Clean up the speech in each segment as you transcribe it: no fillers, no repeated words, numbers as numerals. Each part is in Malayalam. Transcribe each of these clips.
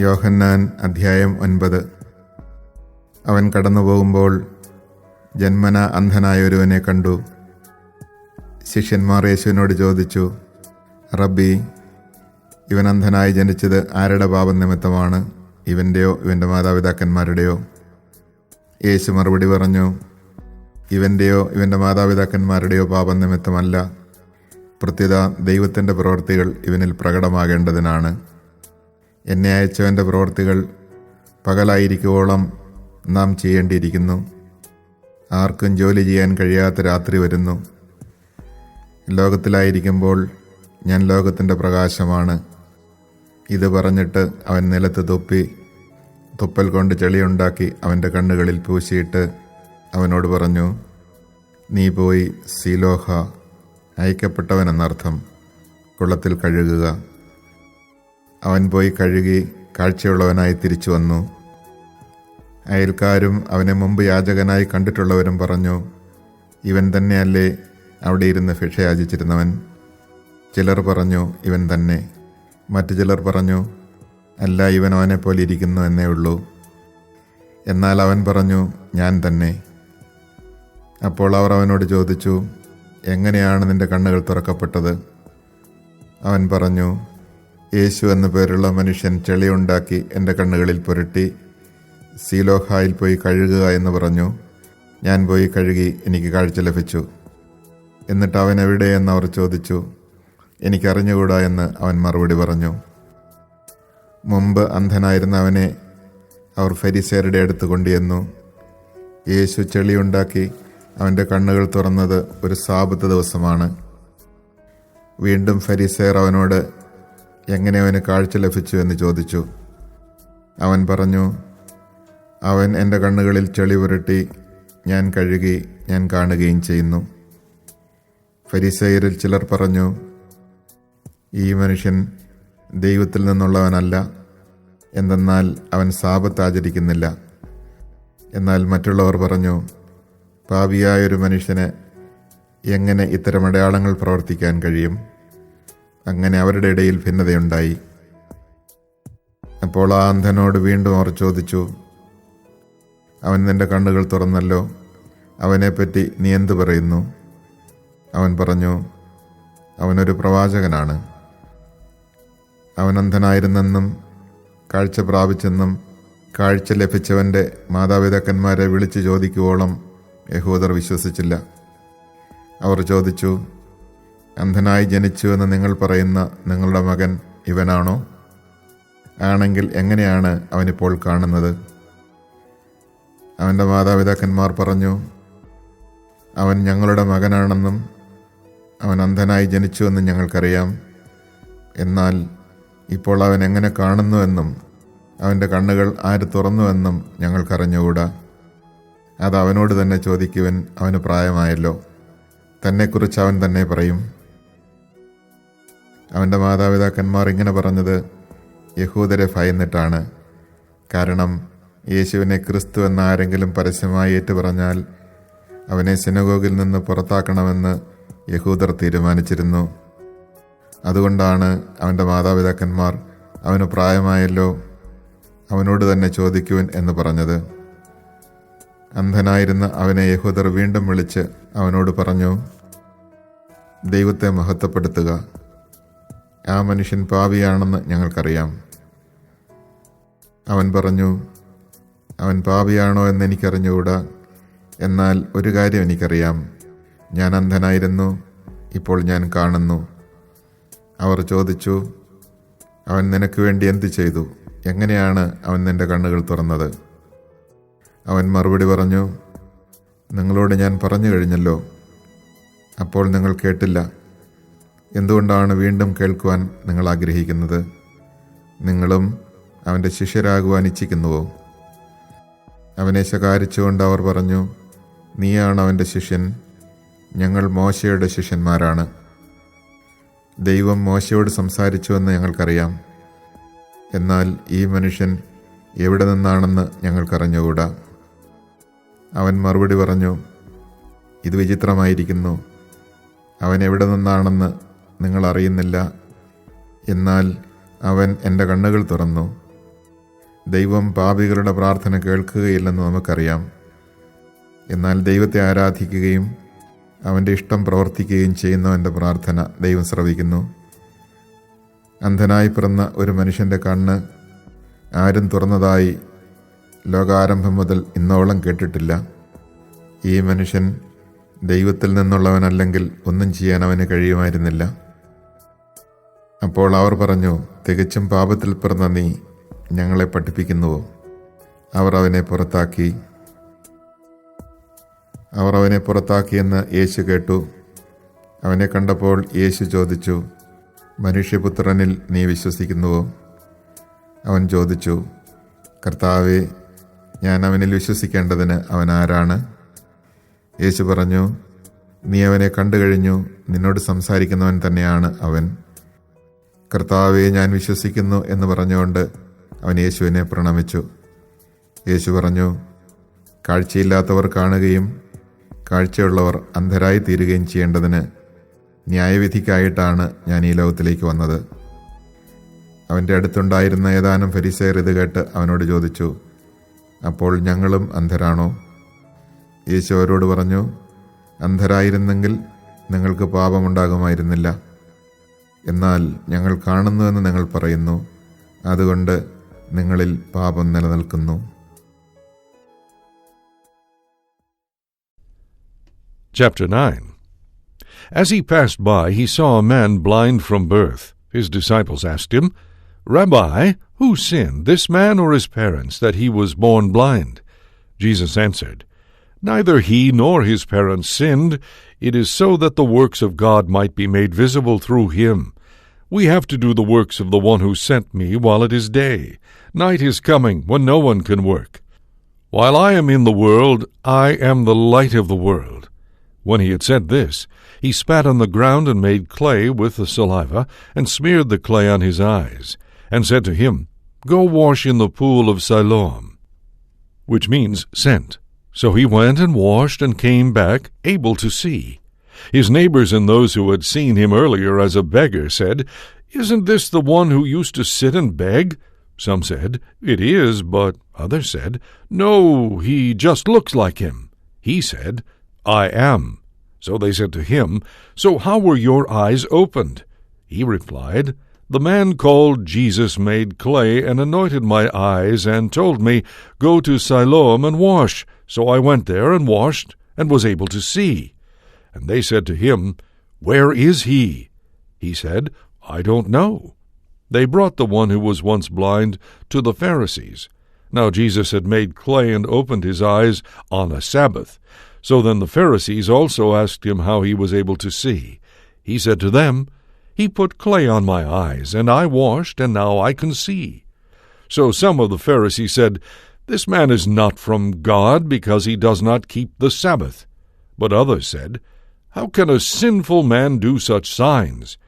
യോഹന്നാൻ അധ്യായം 9. അവൻ കടന്നുപോകുമ്പോൾ ജന്മന അന്ധനായ ഒരുവനെ കണ്ടു. ശിഷ്യന്മാർ യേശുവിനോട് ചോദിച്ചു, റബ്ബി, ഇവൻ അന്ധനായി ജനിച്ചത് ആരുടെ പാപം നിമിത്തമാണ്? ഇവൻ്റെയോ ഇവൻ്റെ മാതാപിതാക്കന്മാരുടെയോ? യേശു മറുപടി പറഞ്ഞു, ഇവൻ്റെയോ ഇവൻ്റെ മാതാപിതാക്കന്മാരുടെയോ പാപം നിമിത്തമല്ല, പ്രത്യുത ദൈവത്തിൻ്റെ പ്രവൃത്തികൾ ഇവനിൽ പ്രകടമാകേണ്ടതിനാണ്. എന്നെ അയച്ചവൻ്റെ പ്രവൃത്തികൾ പകലായിരിക്കുവോളം നാം ചെയ്യേണ്ടിയിരിക്കുന്നു. ആർക്കും ജോലി ചെയ്യാൻ കഴിയാത്ത രാത്രി വരുന്നു. ലോകത്തിലായിരിക്കുമ്പോൾ ഞാൻ ലോകത്തിൻ്റെ പ്രകാശമാണ്. ഇത് പറഞ്ഞിട്ട് അവൻ നിലത്ത് തുപ്പി തുപ്പൽ കൊണ്ട് ചെളിയുണ്ടാക്കി അവൻ്റെ കണ്ണുകളിൽ പൂശിയിട്ട് അവനോട് പറഞ്ഞു, നീ പോയി സീലോഹ, അയക്കപ്പെട്ടവനെന്നർത്ഥം, കുളത്തിൽ കഴുകുക. അവൻ പോയി കഴുകി കാഴ്ചയുള്ളവനായി തിരിച്ചു വന്നു. അയൽക്കാരും അവനെ മുമ്പ് യാചകനായി കണ്ടിട്ടുള്ളവരും പറഞ്ഞു, ഇവൻ തന്നെയല്ലേ അവിടെ ഇരുന്ന് ഭിക്ഷ യാചിച്ചിരുന്നവൻ? ചിലർ പറഞ്ഞു, ഇവൻ തന്നെ. മറ്റു ചിലർ പറഞ്ഞു, അല്ല, ഇവൻ അവനെപ്പോലെ ഇരിക്കുന്നു എന്നേ ഉള്ളൂ. എന്നാൽ അവൻ പറഞ്ഞു, ഞാൻ തന്നെ. അപ്പോൾ അവർ അവനോട് ചോദിച്ചു, എങ്ങനെയാണ് നിന്റെ കണ്ണുകൾ തുറക്കപ്പെട്ടത്? അവൻ പറഞ്ഞു, യേശു എന്നു പേരുള്ള മനുഷ്യൻ ചെളിയുണ്ടാക്കി എൻ്റെ കണ്ണുകളിൽ പുരട്ടി സീലോഹായിൽ പോയി കഴുകുക എന്ന് പറഞ്ഞു. ഞാൻ പോയി കഴുകി, എനിക്ക് കാഴ്ച ലഭിച്ചു. എന്നിട്ട് അവൻ എവിടെയെന്ന് അവർ ചോദിച്ചു. എനിക്കറിഞ്ഞുകൂടാ എന്ന് അവൻ മറുപടി പറഞ്ഞു. മുമ്പ് അന്ധനായിരുന്ന അവനെ അവർ ഫരിസേയരുടെ അടുത്ത് കൊണ്ടുവന്നു. യേശു ചെളിയുണ്ടാക്കി അവൻ്റെ കണ്ണുകൾ തുറന്നത് ഒരു സാബത്ത് ദിവസമാണ്. വീണ്ടും ഫരിസേയർ അവനോട്, എങ്ങനെ അവന് കാഴ്ച ലഭിച്ചു എന്ന് ചോദിച്ചു. അവൻ പറഞ്ഞു, അവൻ എൻ്റെ കണ്ണുകളിൽ ചെളി പുരട്ടി ഞാൻ കഴുകി, ഞാൻ കാണുകയും ചെയ്യുന്നു. ഫരിസേയരിൽ ചിലർ പറഞ്ഞു, ഈ മനുഷ്യൻ ദൈവത്തിൽ നിന്നുള്ളവനല്ല, എന്തെന്നാൽ അവൻ സാബത്ത് ആചരിക്കുന്നില്ല. എന്നാൽ മറ്റുള്ളവർ പറഞ്ഞു, പാപിയായൊരു മനുഷ്യന് എങ്ങനെ ഇത്തരം അടയാളങ്ങൾ പ്രവർത്തിക്കാൻ കഴിയും? അങ്ങനെ അവരുടെ ഇടയിൽ ഭിന്നതയുണ്ടായി. അപ്പോൾ ആ അന്ധനോട് വീണ്ടും അവർ ചോദിച്ചു, അവൻ നിന്റെ കണ്ണുകൾ തുറന്നല്ലോ, അവനെപ്പറ്റി നീ എന്തു പറയുന്നു? അവൻ പറഞ്ഞു, അവനൊരു പ്രവാചകനാണ്. അവൻ അന്ധനായിരുന്നെന്നും കാഴ്ച പ്രാപിച്ചെന്നും കാഴ്ച ലഭിച്ചവൻ്റെ മാതാപിതാക്കന്മാരെ വിളിച്ചു ചോദിക്കുവോളം യഹൂദർ വിശ്വസിച്ചില്ല. അവർ ചോദിച്ചു, അന്ധനായി ജനിച്ചു എന്ന് നിങ്ങൾ പറയുന്ന നിങ്ങളുടെ മകൻ ഇവനാണോ? ആണെങ്കിൽ എങ്ങനെയാണ് അവനിപ്പോൾ കാണുന്നത്? അവൻ്റെ മാതാപിതാക്കന്മാർ പറഞ്ഞു, അവൻ ഞങ്ങളുടെ മകനാണെന്നും അവൻ അന്ധനായി ജനിച്ചുവെന്നും ഞങ്ങൾക്കറിയാം. എന്നാൽ ഇപ്പോൾ അവൻ എങ്ങനെ കാണുന്നുവെന്നും അവൻ്റെ കണ്ണുകൾ ആര് തുറന്നുവെന്നും ഞങ്ങൾക്കറിഞ്ഞുകൂടാ. അത് അവനോട് തന്നെ ചോദിക്കുവൻ, അവന് പ്രായമായല്ലോ. തന്നെക്കുറിച്ച് അവൻ തന്നെ പറയും. അവൻ്റെ മാതാപിതാക്കന്മാർ ഇങ്ങനെ പറഞ്ഞത് യഹൂദരെ ഭയന്നിട്ടാണ്. കാരണം യേശുവിനെ ക്രിസ്തു എന്ന ആരെങ്കിലും പരസ്യമായി ഏറ്റുപറഞ്ഞാൽ അവനെ സിനഗോഗിൽ നിന്ന് പുറത്താക്കണമെന്ന് യഹൂദർ തീരുമാനിച്ചിരുന്നു. അതുകൊണ്ടാണ് അവൻ്റെ മാതാപിതാക്കന്മാർ അവന് പ്രായമായല്ലോ, അവനോട് തന്നെ ചോദിക്കുവൻ എന്ന് പറഞ്ഞത്. അന്ധനായിരുന്ന അവനെ യഹൂദർ വീണ്ടും വിളിച്ച് അവനോട് പറഞ്ഞു, ദൈവത്തെ മഹത്വപ്പെടുത്തുക. ആ മനുഷ്യൻ പാപിയാണെന്ന് ഞങ്ങൾക്കറിയാം. അവൻ പറഞ്ഞു, അവൻ പാപിയാണോ എന്ന് എനിക്കറിഞ്ഞുകൂടാ. എന്നാൽ ഒരു കാര്യം എനിക്കറിയാം, ഞാൻ അന്ധനായിരുന്നു, ഇപ്പോൾ ഞാൻ കാണുന്നു. അവർ ചോദിച്ചു, അവൻ നിനക്ക് വേണ്ടി എന്ത് ചെയ്തു? എങ്ങനെയാണ് അവൻ നിന്റെ കണ്ണുകൾ തുറന്നത്? അവൻ മറുപടി പറഞ്ഞു, നിങ്ങളോട് ഞാൻ പറഞ്ഞു കഴിഞ്ഞല്ലോ, അപ്പോൾ നിങ്ങൾ കേട്ടില്ല. എന്തുകൊണ്ടാണ് വീണ്ടും കേൾക്കുവാൻ നിങ്ങൾ ആഗ്രഹിക്കുന്നത്? നിങ്ങളും അവൻ്റെ ശിഷ്യരാകുവാൻ ഇച്ഛിക്കുന്നുവോ? അവനെ ശകാരിച്ചുകൊണ്ട് അവർ പറഞ്ഞു, നീയാണ് അവൻ്റെ ശിഷ്യൻ, ഞങ്ങൾ മോശയുടെ ശിഷ്യന്മാരാണ്. ദൈവം മോശയോട് സംസാരിച്ചുവെന്ന് ഞങ്ങൾക്കറിയാം. എന്നാൽ ഈ മനുഷ്യൻ എവിടെ നിന്നാണെന്ന് ഞങ്ങൾക്കറിഞ്ഞുകൂടാ. അവൻ മറുപടി പറഞ്ഞു, ഇത് വിചിത്രമായിരിക്കുന്നു. അവൻ എവിടെ നിന്നാണെന്ന് നിങ്ങൾ അറിയുന്നില്ല. എന്നാൽ അവൻ എൻ്റെ കണ്ണുകൾ തുറന്നു. ദൈവം പാപികളുടെ പ്രാർത്ഥന കേൾക്കുകയില്ലെന്ന് നമുക്കറിയാം. എന്നാൽ ദൈവത്തെ ആരാധിക്കുകയും അവൻ്റെ ഇഷ്ടം പ്രവർത്തിക്കുകയും ചെയ്യുന്നവൻ്റെ പ്രാർത്ഥന ദൈവം ശ്രവിക്കുന്നു. അന്ധനായി പിറന്ന ഒരു മനുഷ്യൻ്റെ കണ്ണ് ആരും തുറന്നതായി ലോകാരംഭം മുതൽ ഇന്നോളം കേട്ടിട്ടില്ല. ഈ മനുഷ്യൻ ദൈവത്തിൽ നിന്നുള്ളവനല്ലെങ്കിൽ ഒന്നും ചെയ്യാൻ അവന് കഴിയുമായിരുന്നില്ല. അപ്പോൾ അവർ പറഞ്ഞു, തികച്ചും പാപത്തിൽ പിറന്ന നീ ഞങ്ങളെ പഠിപ്പിക്കുന്നുവോ? അവർ അവനെ പുറത്താക്കിയെന്ന് യേശു കേട്ടു. അവനെ കണ്ടപ്പോൾ യേശു ചോദിച്ചു, മനുഷ്യപുത്രനിൽ നീ വിശ്വസിക്കുന്നുവോ? അവൻ ചോദിച്ചു, കർത്താവേ, ഞാൻ അവനിൽ വിശ്വസിക്കേണ്ടതിന് അവൻ ആരാണ്? യേശു പറഞ്ഞു, നീ അവനെ കണ്ടു കഴിഞ്ഞു, നിന്നോട് സംസാരിക്കുന്നവൻ തന്നെയാണ് അവൻ. കർത്താവേ, ഞാൻ വിശ്വസിക്കുന്നു എന്ന് പറഞ്ഞുകൊണ്ട് അവൻ യേശുവിനെ പ്രണമിച്ചു. യേശു പറഞ്ഞു, കാഴ്ചയില്ലാത്തവർ കാണുകയും കാഴ്ചയുള്ളവർ അന്ധരായി തീരുകയും ചെയ്യേണ്ടതിന് ന്യായവിധിക്കായിട്ടാണ് ഞാൻ ഈ ലോകത്തിലേക്ക് വന്നത്. അവൻ്റെ അടുത്തുണ്ടായിരുന്ന ഏതാനും ഫരിസേയർ ഇത് കേട്ട് അവനോട് ചോദിച്ചു, അപ്പോൾ ഞങ്ങളും അന്ധരാണോ? യേശു അവരോട് പറഞ്ഞു, അന്ധരായിരുന്നെങ്കിൽ നിങ്ങൾക്ക് പാപമുണ്ടാകുമായിരുന്നില്ല. എന്നാൽ ഞങ്ങൾ കാണുന്നുവെന്ന് നിങ്ങൾ പറയുന്നു, അതുകൊണ്ട് നിങ്ങളിൽ പാപം നിലനിൽക്കുന്നു. Chapter 9. As he passed by, he saw a man blind from birth. His disciples asked him, Rabbi, who sinned, this man or his parents, that he was born blind? Jesus answered, Neither he nor his parents sinned. It is so that the works of God might be made visible through him. We have to do the works of the one who sent me while it is day. Night is coming when no one can work. While I am in the world, I am the light of the world. When he had said this, he spat on the ground and made clay with the saliva, and smeared the clay on his eyes, and said to him, Go wash in the pool of Siloam, which means sent. So he went and washed and came back, able to see. His neighbors and those who had seen him earlier as a beggar said, Isn't this the one who used to sit and beg? Some said, It is, but others said, No, he just looks like him. He said, I am. So they said to him, So how were your eyes opened? He replied, The man called Jesus made clay and anointed my eyes and told me, Go to Siloam and wash. So I went there and washed and was able to see. And they said to him, Where is he? He said, I don't know. They brought the one who was once blind to the Pharisees. Now Jesus had made clay and opened his eyes on a Sabbath. So then the Pharisees also asked him how he was able to see. He said to them, He put clay on my eyes, and I washed, and now I can see. So some of the Pharisees said, This man is not from God, because he does not keep the Sabbath. But others said, How can a sinful man do such signs?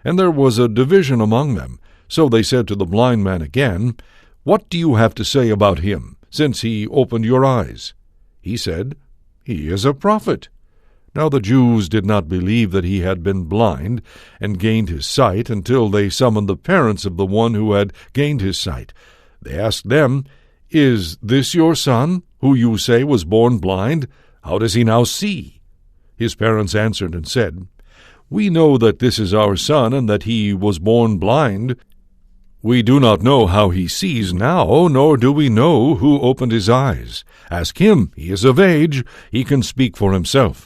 And there was a division among them. So they said to the blind man again, What do you have to say about him, since he opened your eyes? He said, He is a prophet. Now the Jews did not believe that he had been blind and gained his sight until they summoned the parents of the one who had gained his sight. They asked them, Is this your son, who you say was born blind? How does he now see? His parents answered and said, We know that this is our son and that he was born blind. We do not know how he sees now, nor do we know who opened his eyes. Ask him, he is of age, he can speak for himself.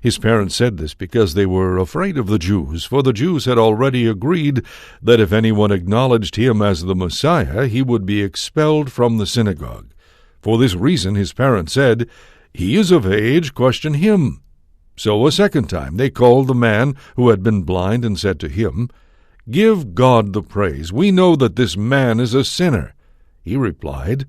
His parents said this because they were afraid of the Jews, for the Jews had already agreed that if anyone acknowledged him as the Messiah, he would be expelled from the synagogue. For this reason his parents said, He is of age, question him. So a second time they called the man who had been blind and said to him, Give God the praise. We know that this man is a sinner. He replied,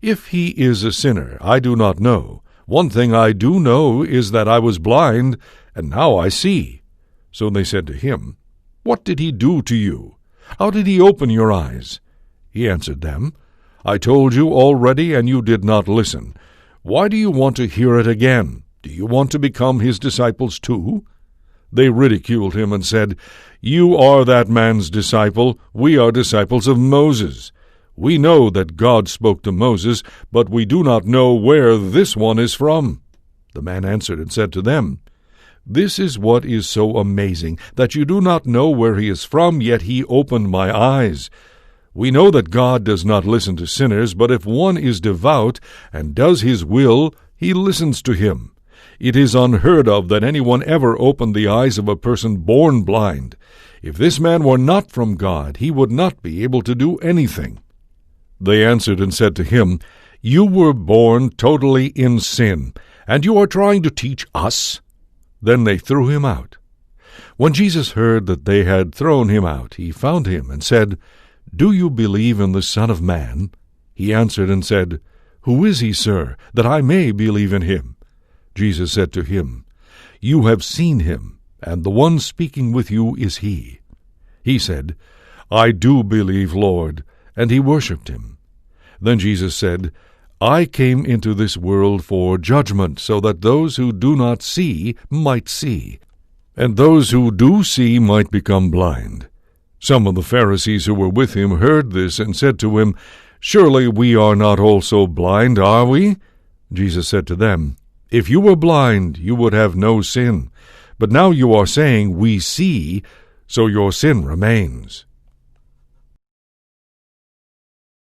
If he is a sinner, I do not know. One thing I do know is that I was blind, and now I see. So they said to him, What did he do to you? How did he open your eyes? He answered them, I told you already, and you did not listen. Why do you want to hear it again? Do you want to become his disciples too? They ridiculed him and said, You are that man's disciple. We are disciples of Moses. We know that God spoke to Moses, but we do not know where this one is from." The man answered and said to them, "This is what is so amazing, that you do not know where he is from, yet he opened my eyes. We know that God does not listen to sinners, but if one is devout and does his will, he listens to him. It is unheard of that anyone ever opened the eyes of a person born blind. If this man were not from God, he would not be able to do anything." They answered and said to him, "You were born totally in sin, and you are trying to teach us?" Then they threw him out. When Jesus heard that they had thrown him out, he found him and said, "Do you believe in the Son of Man?" He answered and said, "Who is he, sir, that I may believe in him?" Jesus said to him, "You have seen him, and the one speaking with you is he." He said, "I do believe, Lord," and he worshipped him. Then Jesus said, "I came into this world for judgment, so that those who do not see might see, and those who do see might become blind." Some of the Pharisees who were with him heard this and said to him, "Surely we are not also blind, are we?" Jesus said to them, "If you were blind, you would have no sin. But now you are saying, 'We see,' so your sin remains.